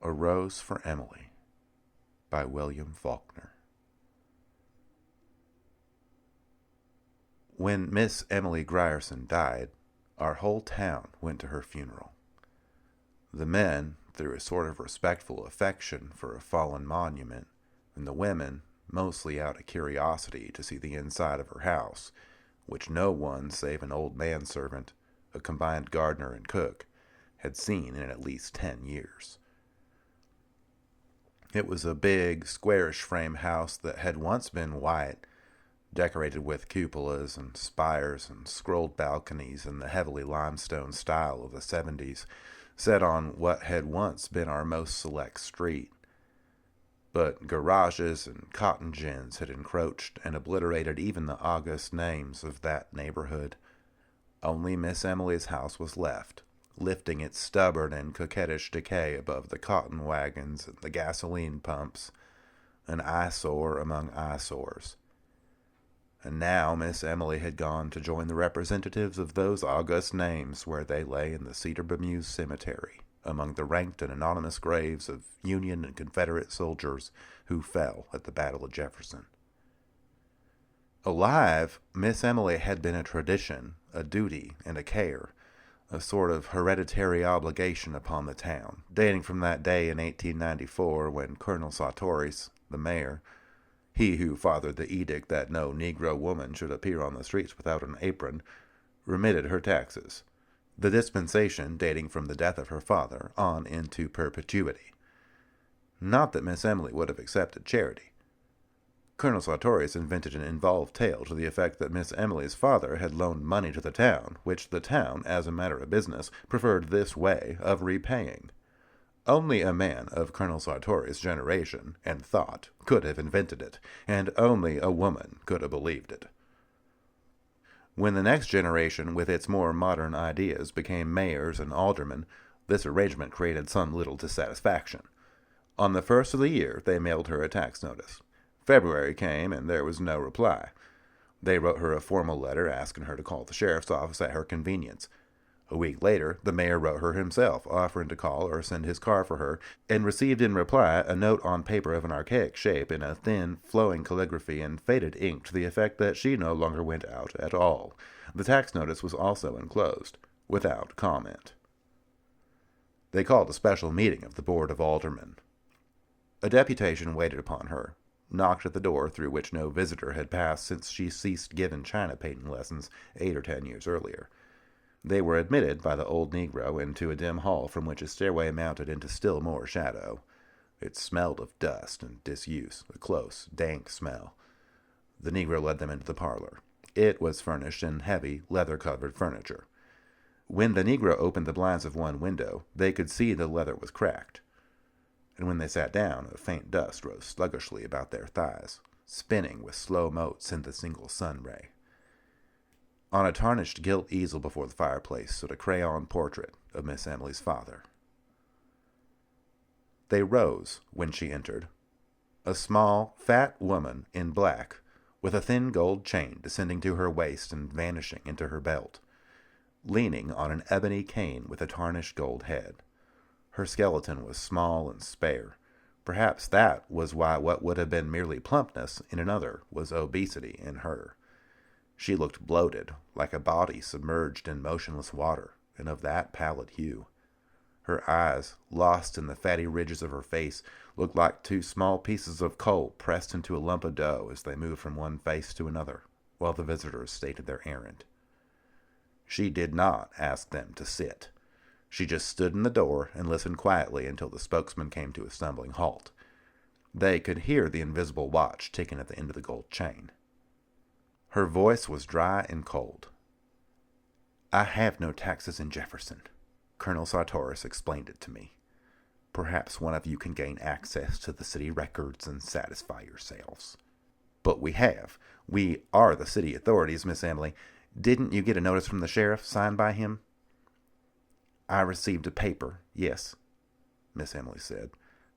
A Rose for Emily by William Faulkner. When Miss Emily Grierson died, our whole town went to her funeral. The men, through a sort of respectful affection for a fallen monument, and the women, mostly out of curiosity to see the inside of her house, which no one save an old manservant, a combined gardener and cook, had seen in at least 10 years. It was a big, squarish frame house that had once been white, decorated with cupolas and spires and scrolled balconies in the heavily limestone style of the 70s, set on what had once been our most select street. But garages and cotton gins had encroached and obliterated even the august names of that neighborhood. Only Miss Emily's house was left, lifting its stubborn and coquettish decay above the cotton wagons and the gasoline pumps, an eyesore among eyesores. And now Miss Emily had gone to join the representatives of those august names where they lay in the Cedar Bermuse Cemetery, among the ranked and anonymous graves of Union and Confederate soldiers who fell at the Battle of Jefferson. Alive, Miss Emily had been a tradition, a duty, and a care, a sort of hereditary obligation upon the town, dating from that day in 1894 when Colonel Sartoris, the mayor, he who fathered the edict that no Negro woman should appear on the streets without an apron, remitted her taxes, the dispensation dating from the death of her father on into perpetuity. Not that Miss Emily would have accepted charity. Colonel Sartorius invented an involved tale to the effect that Miss Emily's father had loaned money to the town, which the town, as a matter of business, preferred this way of repaying. Only a man of Colonel Sartorius' generation and thought could have invented it, and only a woman could have believed it. When the next generation, with its more modern ideas, became mayors and aldermen, this arrangement created some little dissatisfaction. On the first of the year, they mailed her a tax notice. February came, and there was no reply. They wrote her a formal letter asking her to call the sheriff's office at her convenience. A week later, the mayor wrote her himself, offering to call or send his car for her, and received in reply a note on paper of an archaic shape in a thin, flowing calligraphy and faded ink to the effect that she no longer went out at all. The tax notice was also enclosed, without comment. They called a special meeting of the Board of Aldermen. A deputation waited upon her, knocked at the door through which no visitor had passed since she ceased giving china painting lessons 8 or 10 years earlier. They were admitted by the old Negro into a dim hall from which a stairway mounted into still more shadow. It smelled of dust and disuse, a close, dank smell. The Negro led them into the parlor. It was furnished in heavy, leather-covered furniture. When the Negro opened the blinds of one window, they could see the leather was cracked. And when they sat down, a faint dust rose sluggishly about their thighs, spinning with slow motes in the single sun ray. On a tarnished gilt easel before the fireplace stood a crayon portrait of Miss Emily's father. They rose when she entered. A small, fat woman in black, with a thin gold chain descending to her waist and vanishing into her belt, leaning on an ebony cane with a tarnished gold head. Her skeleton was small and spare. Perhaps that was why what would have been merely plumpness in another was obesity in her. She looked bloated, like a body submerged in motionless water, and of that pallid hue. Her eyes, lost in the fatty ridges of her face, looked like 2 small pieces of coal pressed into a lump of dough as they moved from one face to another, while the visitors stated their errand. She did not ask them to sit. She just stood in the door and listened quietly until the spokesman came to a stumbling halt. They could hear the invisible watch ticking at the end of the gold chain. Her voice was dry and cold. "I have no taxes in Jefferson. Colonel Sartoris explained it to me. Perhaps one of you can gain access to the city records and satisfy yourselves." "But we have. We are the city authorities, Miss Emily. Didn't you get a notice from the sheriff, signed by him?" "I received a paper, yes," Miss Emily said.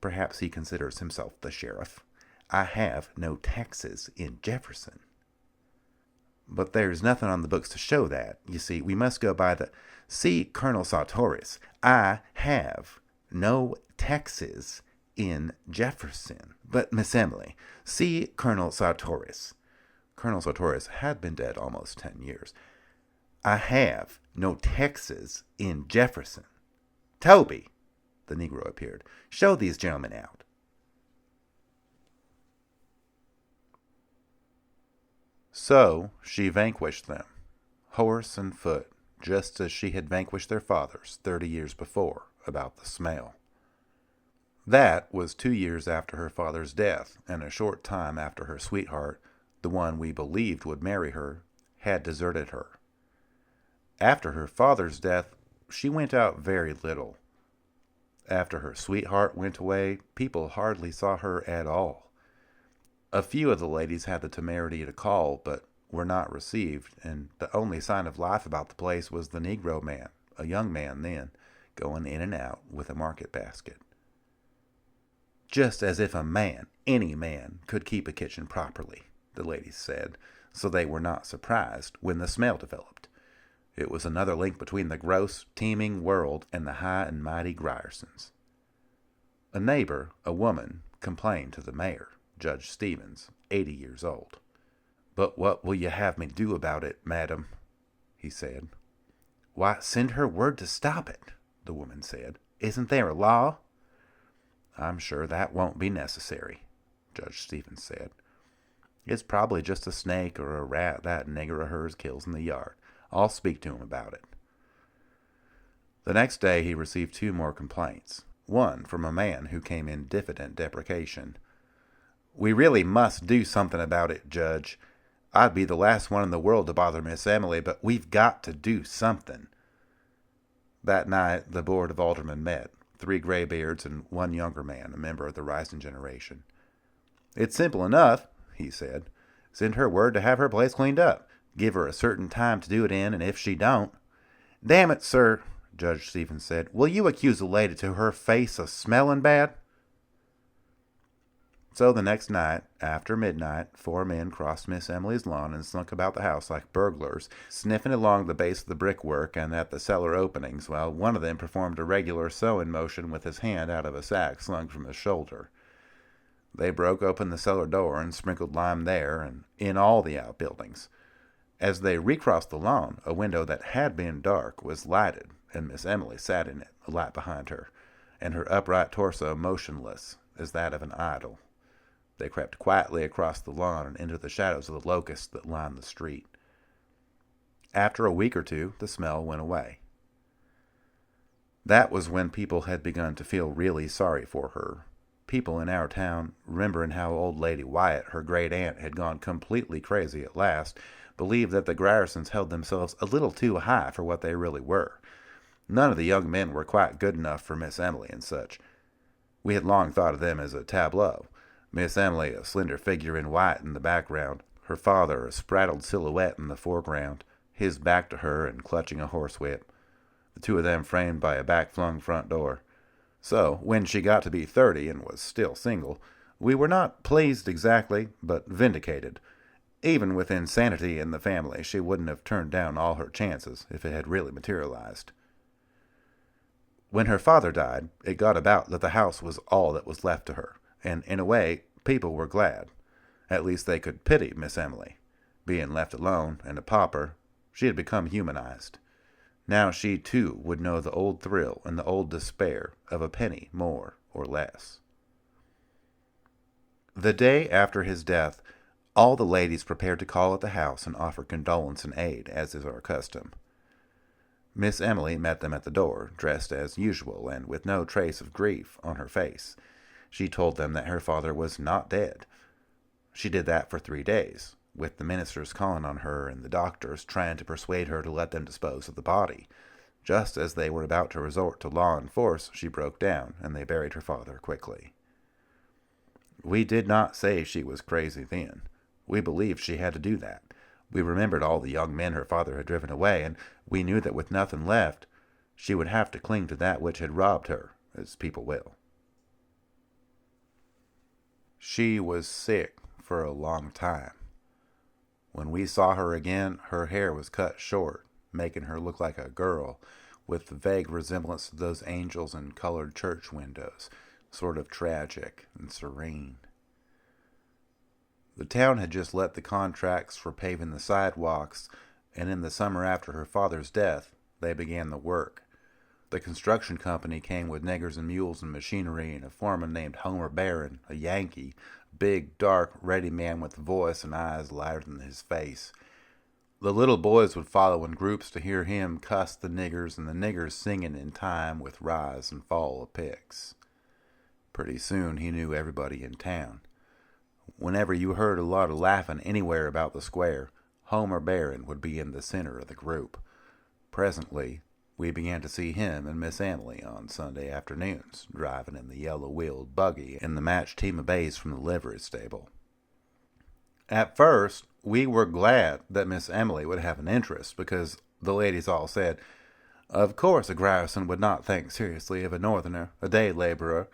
"Perhaps he considers himself the sheriff. I have no taxes in Jefferson." "But there's nothing on the books to show that. You see, we must go by the—" "See, Colonel Sartoris, I have no Texas in Jefferson. But, Miss Emily, see Colonel Sartoris. Colonel Sartoris had been dead almost 10 years. I have no Texas in Jefferson. Toby, the Negro appeared, show these gentlemen out. So she vanquished them, horse and foot, just as she had vanquished their fathers 30 years before about the smell. That was 2 years after her father's death, and a short time after her sweetheart, the one we believed would marry her, had deserted her. After her father's death, she went out very little. After her sweetheart went away, people hardly saw her at all. A few of the ladies had the temerity to call, but were not received, and the only sign of life about the place was the Negro man, a young man then, going in and out with a market basket. Just as if a man, any man, could keep a kitchen properly, the ladies said, so they were not surprised when the smell developed. It was another link between the gross, teeming world and the high and mighty Griersons. A neighbor, a woman, complained to the mayor, Judge Stevens, 80 years old. "But what will you have me do about it, madam?" he said. "Why, send her word to stop it," the woman said. "Isn't there a law?" "I'm sure that won't be necessary," Judge Stevens said. "It's probably just a snake or a rat that nigger of hers kills in the yard. I'll speak to him about it." The next day he received 2 more complaints, one from a man who came in diffident deprecation. "We really must do something about it, Judge. I'd be the last one in the world to bother Miss Emily, but we've got to do something." That night the Board of Aldermen met, 3 graybeards and 1 younger man, a member of the rising generation. "It's simple enough," he said. "Send her word to have her place cleaned up. Give her a certain time to do it in, and if she don't—" "Damn it, sir," Judge Stevens said, "will you accuse a lady to her face of smelling bad?" So the next night, after midnight, 4 men crossed Miss Emily's lawn and slunk about the house like burglars, sniffing along the base of the brickwork and at the cellar openings, while one of them performed a regular sewing motion with his hand out of a sack slung from his shoulder. They broke open the cellar door and sprinkled lime there and in all the outbuildings. As they recrossed the lawn, a window that had been dark was lighted, and Miss Emily sat in it, a light behind her, and her upright torso motionless as that of an idol. They crept quietly across the lawn and into the shadows of the locusts that lined the street. After a week or 2, the smell went away. That was when people had begun to feel really sorry for her. People in our town, remembering how old Lady Wyatt, her great-aunt, had gone completely crazy at last, believed that the Griersons held themselves a little too high for what they really were. None of the young men were quite good enough for Miss Emily and such. We had long thought of them as a tableau. Miss Emily, a slender figure in white in the background, her father, a spraddled silhouette in the foreground, his back to her and clutching a horsewhip, the 2 of them framed by a back-flung front door. So, when she got to be 30 and was still single, we were not pleased exactly, but vindicated. Even with insanity in the family, she wouldn't have turned down all her chances if it had really materialized. When her father died, it got about that the house was all that was left to her, and in a way, people were glad. At least they could pity Miss Emily. Being left alone and a pauper, she had become humanized. Now she, too, would know the old thrill and the old despair of a penny more or less. The day after his death, all the ladies prepared to call at the house and offer condolence and aid, as is our custom. Miss Emily met them at the door, dressed as usual and with no trace of grief on her face. She told them that her father was not dead. She did that for 3 days, with the ministers calling on her and the doctors trying to persuade her to let them dispose of the body. Just as they were about to resort to law and force, she broke down, and they buried her father quickly. We did not say she was crazy then. We believed she had to do that. We remembered all the young men her father had driven away, and we knew that with nothing left, she would have to cling to that which had robbed her, as people will. She was sick for a long time. When we saw her again, her hair was cut short, making her look like a girl, with vague resemblance to those angels in colored church windows, sort of tragic and serene. The town had just let the contracts for paving the sidewalks, and in the summer after her father's death, they began the work. The construction company came with niggers and mules and machinery, and a foreman named Homer Barron, a Yankee, big, dark, ready man with a voice and eyes lighter than his face. The little boys would follow in groups to hear him cuss the niggers, and the niggers singing in time with rise and fall of picks. Pretty soon he knew everybody in town. Whenever you heard a lot of laughing anywhere about the square, Homer Barron would be in the center of the group. Presently, we began to see him and Miss Emily on Sunday afternoons, driving in the yellow-wheeled buggy and the matched team of bays from the livery stable. At first, we were glad that Miss Emily would have an interest, because the ladies all said, of course a Grierson would not think seriously of a northerner, a day laborer.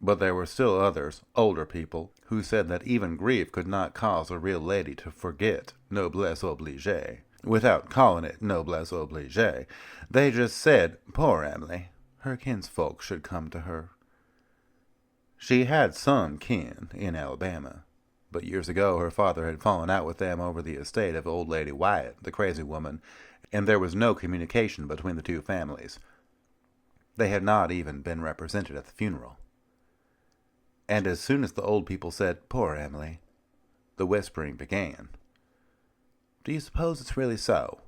But there were still others, older people, who said that even grief could not cause a real lady to forget noblesse oblige, without calling it noblesse oblige. They just said, poor Emily, her kinsfolk should come to her. She had some kin in Alabama, but years ago her father had fallen out with them over the estate of old Lady Wyatt, the crazy woman, and there was no communication between the two families. They had not even been represented at the funeral. And as soon as the old people said, poor Emily, the whispering began. Do you suppose it's really so?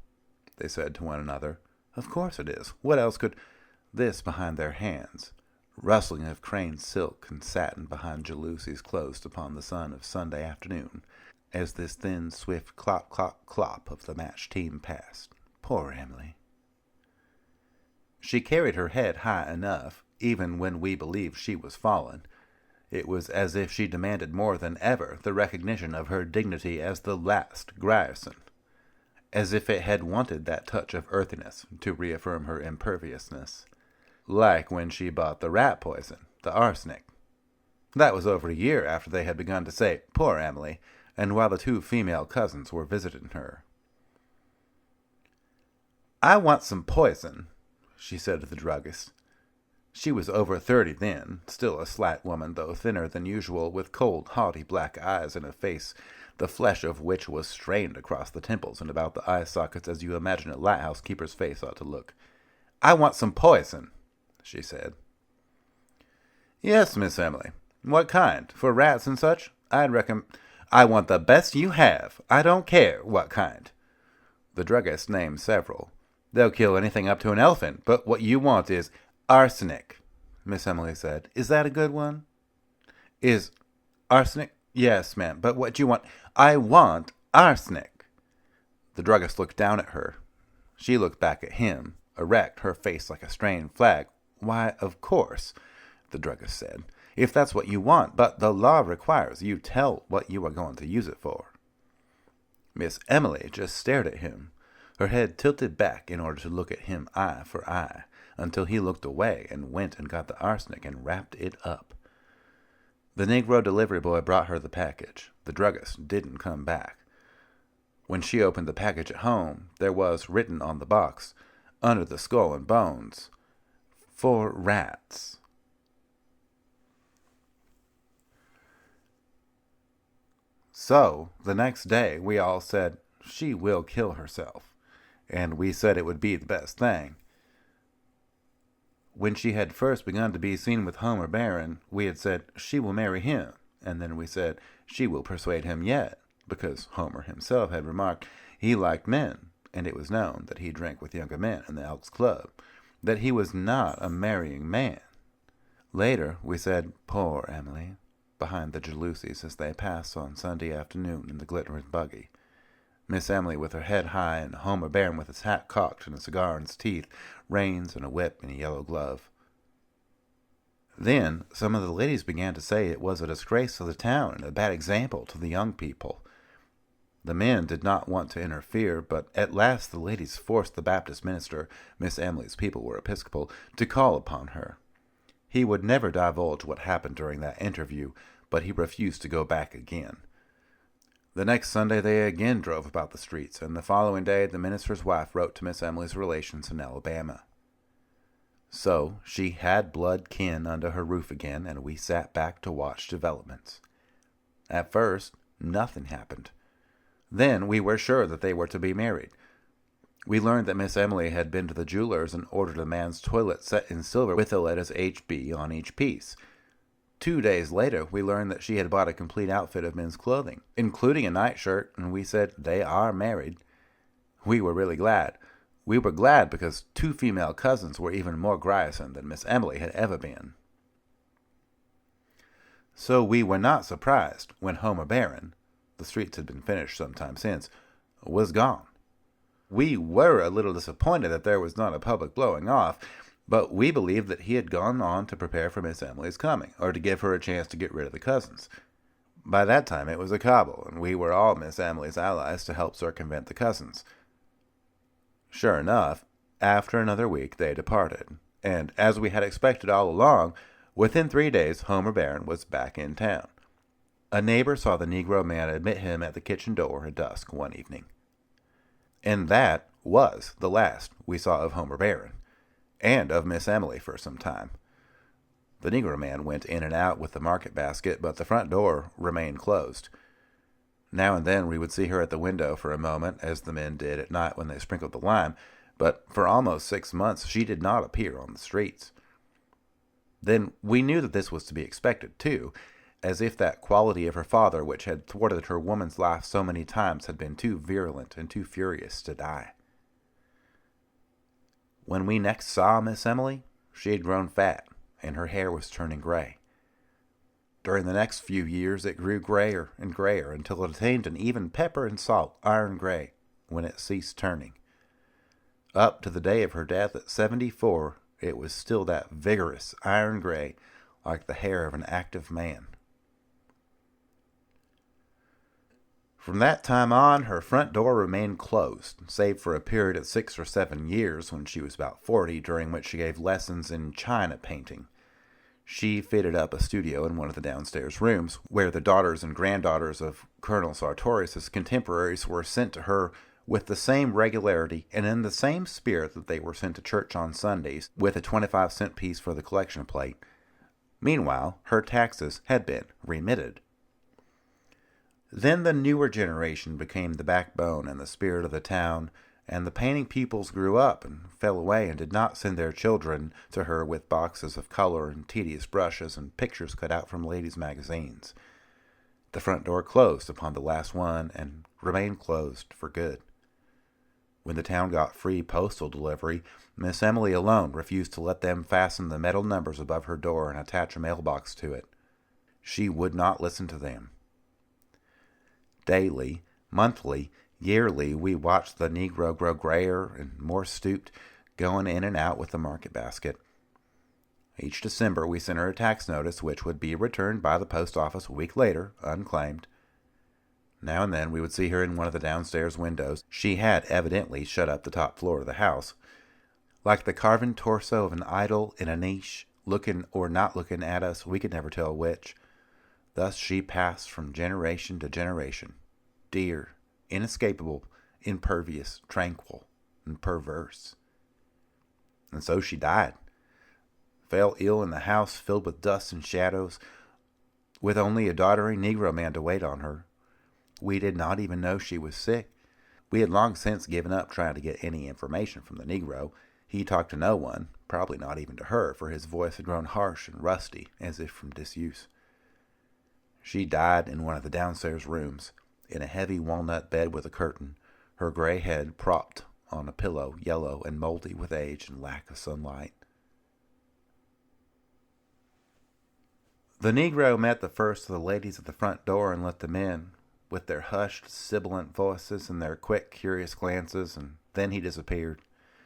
They said to one another. Of course it is. What else could... This behind their hands, rustling of craned silk and satin behind jalousies closed upon the sun of Sunday afternoon, as this thin, swift clop, clop, clop of the matched team passed. Poor Emily. She carried her head high enough, even when we believed she was fallen. It was as if she demanded more than ever the recognition of her dignity as the last Grierson, as if it had wanted that touch of earthiness to reaffirm her imperviousness, like when she bought the rat poison, the arsenic. That was over a year after they had begun to say, poor Emily, and while the two female cousins were visiting her. I want some poison, she said to the druggist. She was over 30 then, still a slight woman, though thinner than usual, with cold, haughty black eyes and a face, the flesh of which was strained across the temples and about the eye sockets as you imagine a lighthouse keeper's face ought to look. I want some poison, she said. Yes, Miss Emily. What kind? For rats and such? I'd reckon... I want the best you have. I don't care what kind. The druggist named several. They'll kill anything up to an elephant, but what you want is... Arsenic, Miss Emily said. Is that a good one? Is arsenic? Yes, ma'am, but what do you want? I want arsenic. The druggist looked down at her. She looked back at him, erect, her face like a strained flag. Why, of course, the druggist said, if that's what you want, but the law requires you tell what you are going to use it for. Miss Emily just stared at him, her head tilted back in order to look at him eye for eye, until he looked away and went and got the arsenic and wrapped it up. The Negro delivery boy brought her the package. The druggist didn't come back. When she opened the package at home, there was written on the box, under the skull and bones, for rats. So, the next day, we all said, she will kill herself, and we said it would be the best thing. When she had first begun to be seen with Homer Barron, we had said, she will marry him, and then we said, she will persuade him yet, because Homer himself had remarked he liked men, and it was known that he drank with younger men in the Elks Club, that he was not a marrying man. Later, we said, poor Emily, behind the jalousies as they passed on Sunday afternoon in the glittering buggy. Miss Emily with her head high, and Homer Barron with his hat cocked and a cigar in his teeth, reins and a whip and a yellow glove. Then some of the ladies began to say it was a disgrace to the town and a bad example to the young people. The men did not want to interfere, but at last the ladies forced the Baptist minister, Miss Emily's people were Episcopal, to call upon her. He would never divulge what happened during that interview, but he refused to go back again. The next Sunday they again drove about the streets, and the following day the minister's wife wrote to Miss Emily's relations in Alabama. So she had blood kin under her roof again, and we sat back to watch developments. At first, nothing happened. Then we were sure that they were to be married. We learned that Miss Emily had been to the jeweler's and ordered a man's toilet set in silver with the letters HB on each piece. 2 days later, we learned that she had bought a complete outfit of men's clothing, including a nightshirt, and we said, "They are married." We were really glad. We were glad because 2 female cousins were even more Grierson than Miss Emily had ever been. So we were not surprised when Homer Barron, the streets had been finished some time since, was gone. We were a little disappointed that there was not a public blowing off, but we believed that he had gone on to prepare for Miss Emily's coming, or to give her a chance to get rid of the cousins. By that time it was a cabal, and we were all Miss Emily's allies to help circumvent the cousins. Sure enough, after another week they departed, and as we had expected all along, within 3 days Homer Barron was back in town. A neighbor saw the Negro man admit him at the kitchen door at dusk one evening. And that was the last we saw of Homer Barron, and of Miss Emily for some time. The Negro man went in and out with the market basket, but the front door remained closed. Now and then we would see her at the window for a moment, as the men did at night when they sprinkled the lime, but for almost 6 months she did not appear on the streets. Then we knew that this was to be expected, too, as if that quality of her father which had thwarted her woman's life so many times had been too virulent and too furious to die. When we next saw Miss Emily, she had grown fat, and her hair was turning gray. During the next few years it grew grayer and grayer until it attained an even pepper and salt iron gray when it ceased turning. Up to the day of her death at 74, it was still that vigorous iron gray like the hair of an active man. From that time on, her front door remained closed, save for a period of 6 or 7 years when she was about 40, during which she gave lessons in china painting. She fitted up a studio in one of the downstairs rooms, where the daughters and granddaughters of Colonel Sartorius's contemporaries were sent to her with the same regularity and in the same spirit that they were sent to church on Sundays, with a 25-cent piece for the collection plate. Meanwhile, her taxes had been remitted. Then the newer generation became the backbone and the spirit of the town, and the painting pupils grew up and fell away and did not send their children to her with boxes of color and tedious brushes and pictures cut out from ladies' magazines. The front door closed upon the last one and remained closed for good. When the town got free postal delivery, Miss Emily alone refused to let them fasten the metal numbers above her door and attach a mailbox to it. She would not listen to them. Daily, monthly, yearly, we watched the Negro grow grayer and more stooped, going in and out with the market basket. Each December we sent her a tax notice, which would be returned by the post office a week later, unclaimed. Now and then we would see her in one of the downstairs windows. She had evidently shut up the top floor of the house. Like the carven torso of an idol in a niche, looking or not looking at us, we could never tell which. Thus she passed from generation to generation, dear, inescapable, impervious, tranquil, and perverse. And so she died. Fell ill in the house filled with dust and shadows, with only a doddering Negro man to wait on her. We did not even know she was sick. We had long since given up trying to get any information from the Negro. He talked to no one, probably not even to her, for his voice had grown harsh and rusty, as if from disuse. She died in one of the downstairs rooms, in a heavy walnut bed with a curtain, her gray head propped on a pillow, yellow and moldy with age and lack of sunlight. The Negro met the first of the ladies at the front door and let them in, with their hushed, sibilant voices and their quick, curious glances, and then he disappeared.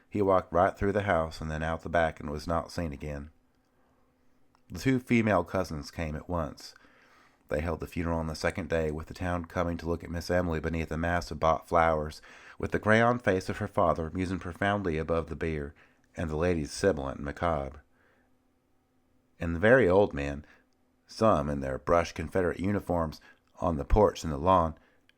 He walked right through the house and then out the back and was not seen again. The 2 female cousins came at once. They held the funeral on the second day, with the town coming to look at Miss Emily beneath a mass of bought flowers, with the crayon face of her father musing profoundly above the bier, and the ladies sibilant and macabre. And the very old men, some in their brushed Confederate uniforms, on the porch and the lawn,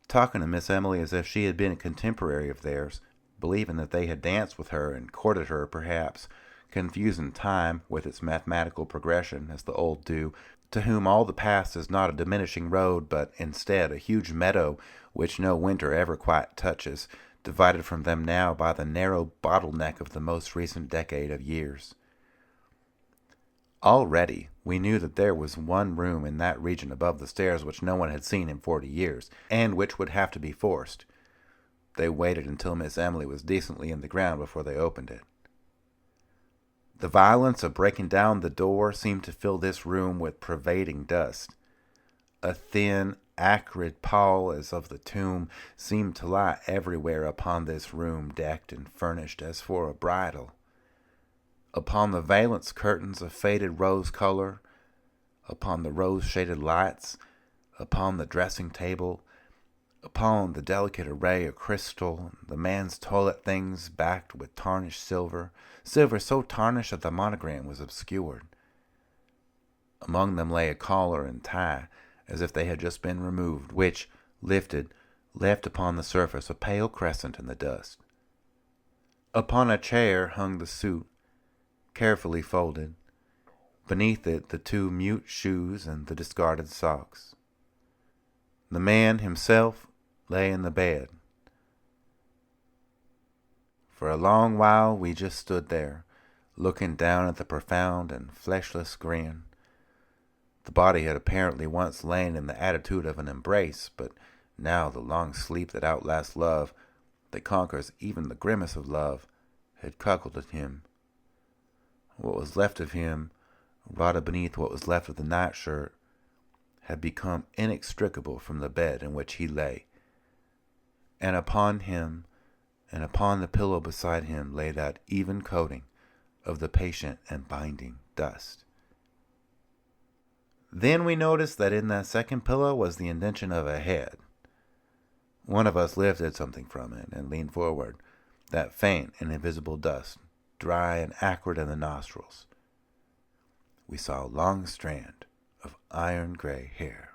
talking to Miss Emily as if she had been a contemporary of theirs, believing that they had danced with her and courted her, perhaps, confusing time with its mathematical progression, as the old do, to whom all the past is not a diminishing road, but instead a huge meadow which no winter ever quite touches, divided from them now by the narrow bottleneck of the most recent decade of years. Already, we knew that there was one room in that region above the stairs which no one had seen in 40 years, and which would have to be forced. They waited until Miss Emily was decently in the ground before they opened it. The violence of breaking down the door seemed to fill this room with pervading dust. A thin, acrid pall as of the tomb seemed to lie everywhere upon this room, decked and furnished as for a bridal. Upon the valance curtains of faded rose color, upon the rose-shaded lights, upon the dressing table, upon the delicate array of crystal, the man's toilet things backed with tarnished silver, silver so tarnished that the monogram was obscured. Among them lay a collar and tie, as if they had just been removed, which, lifted, left upon the surface a pale crescent in the dust. Upon a chair hung the suit, carefully folded. Beneath it the two mute shoes and the discarded socks. The man himself lay in the bed. For a long while we just stood there, looking down at the profound and fleshless grin. The body had apparently once lain in the attitude of an embrace, but now the long sleep that outlasts love, that conquers even the grimace of love, had cuckolded at him. What was left of him, rotted beneath what was left of the nightshirt, had become inextricable from the bed in which he lay. And upon him, and upon the pillow beside him, lay that even coating of the patient and binding dust. Then we noticed that in that second pillow was the indention of a head. One of us lifted something from it and leaned forward, that faint and invisible dust, dry and acrid in the nostrils. We saw a long strand of iron-gray hair.